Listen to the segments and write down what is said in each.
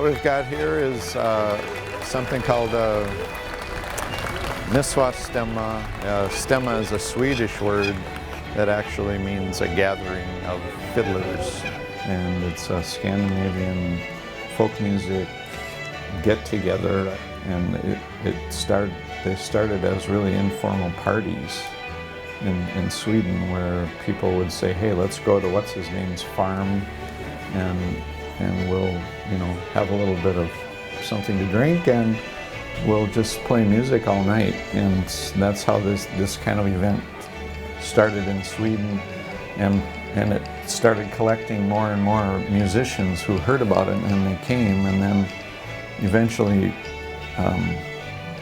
What we've got here is something called Miswastemma. Stemma is a Swedish word that actually means a gathering of fiddlers. And it's a Scandinavian folk music get-together. And they started as really informal parties in Sweden, where people would say, hey, let's go to what's-his-name's farm and we'll, have a little bit of something to drink and we'll just play music all night. And that's how this kind of event started in Sweden, and it started collecting more and more musicians who heard about it, and they came, and then eventually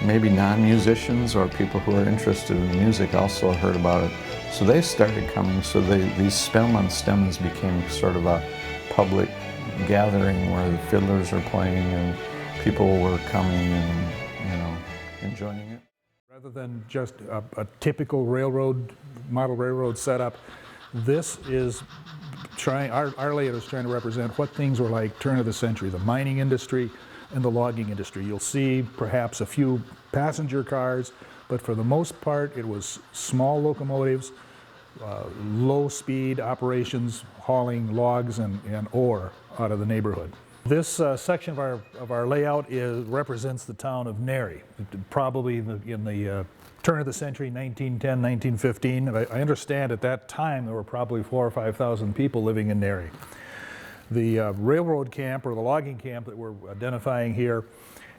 maybe non-musicians or people who are interested in music also heard about it. So they started coming, so these spelmansstämmor became sort of a public gathering where the fiddlers are playing and people were coming and, enjoying it. Rather than just a typical model railroad setup, this is our layout is trying to represent what things were like turn of the century, the mining industry and the logging industry. You'll see perhaps a few passenger cars, but for the most part it was small locomotives, low-speed operations hauling logs and ore out of the neighborhood. This section of our layout represents the town of Neri, probably in the turn of the century, 1910, 1915. I understand at that time there were probably 4,000 or 5,000 people living in Neri. The railroad camp, or the logging camp that we're identifying here,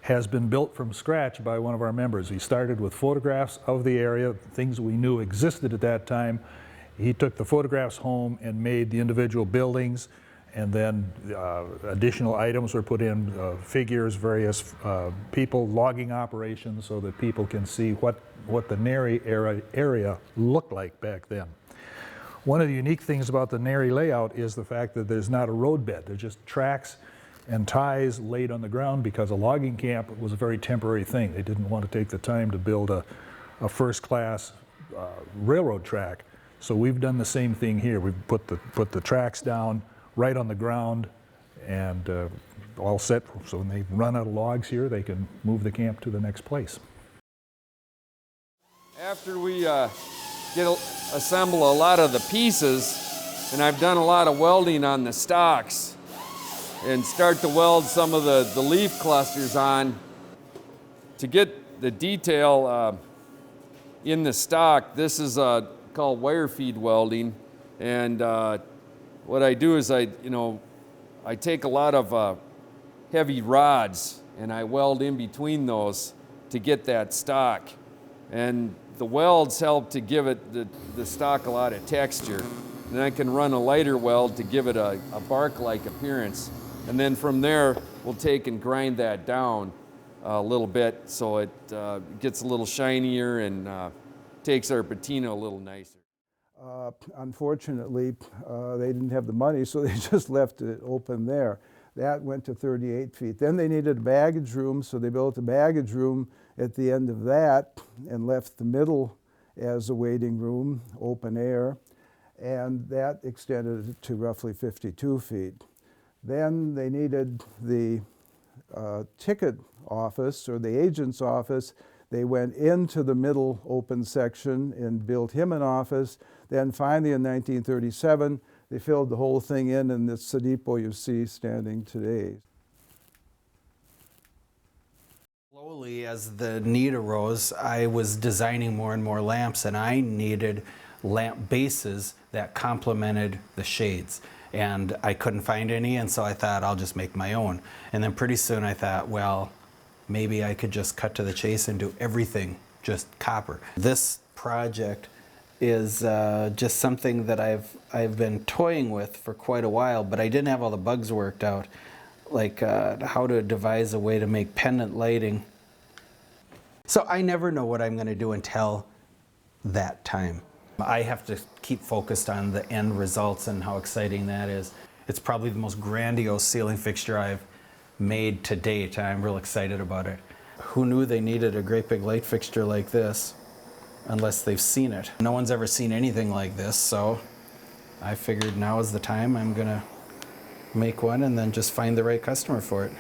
has been built from scratch by one of our members. He started with photographs of the area, things we knew existed at that time. He took the photographs home and made the individual buildings, and then additional items were put in, figures, various people, logging operations, so that people can see what the Neri area looked like back then. One of the unique things about the Neri layout is the fact that there's not a roadbed. There's just tracks and ties laid on the ground, because a logging camp was a very temporary thing. They didn't want to take the time to build a first-class railroad track. So we've done the same thing here. We've put the tracks down right on the ground and all set, so when they run out of logs here, they can move the camp to the next place. After we assemble a lot of the pieces, and I've done a lot of welding on the stocks, and start to weld some of the leaf clusters on, to get the detail in the stock. This is called wire feed welding, and what I do is I take a lot of heavy rods and I weld in between those to get that stock. And the welds help to give it the stock a lot of texture. And I can run a lighter weld to give it a bark-like appearance. And then from there, we'll take and grind that down a little bit so it gets a little shinier and takes our patina a little nicer. Unfortunately, they didn't have the money, so they just left it open there. That went to 38 feet. Then they needed a baggage room, so they built a baggage room at the end of that and left the middle as a waiting room, open air, and that extended it to roughly 52 feet. Then they needed the ticket office, or the agent's office. They went into the middle open section and built him an office. Then finally in 1937, they filled the whole thing in, and it's the depot you see standing today. Slowly, as the need arose, I was designing more and more lamps, and I needed lamp bases that complemented the shades. And I couldn't find any, and so I thought I'll just make my own. And then pretty soon I thought, well, maybe I could just cut to the chase and do everything just copper. This project is just something that I've been toying with for quite a while, but I didn't have all the bugs worked out, like how to devise a way to make pendant lighting. So I never know what I'm going to do until that time. I have to keep focused on the end results and how exciting that is. It's probably the most grandiose ceiling fixture I've made to date. I'm real excited about it. Who knew they needed a great big light fixture like this unless they've seen it? No one's ever seen anything like this, so I figured now is the time. I'm gonna make one and then just find the right customer for it.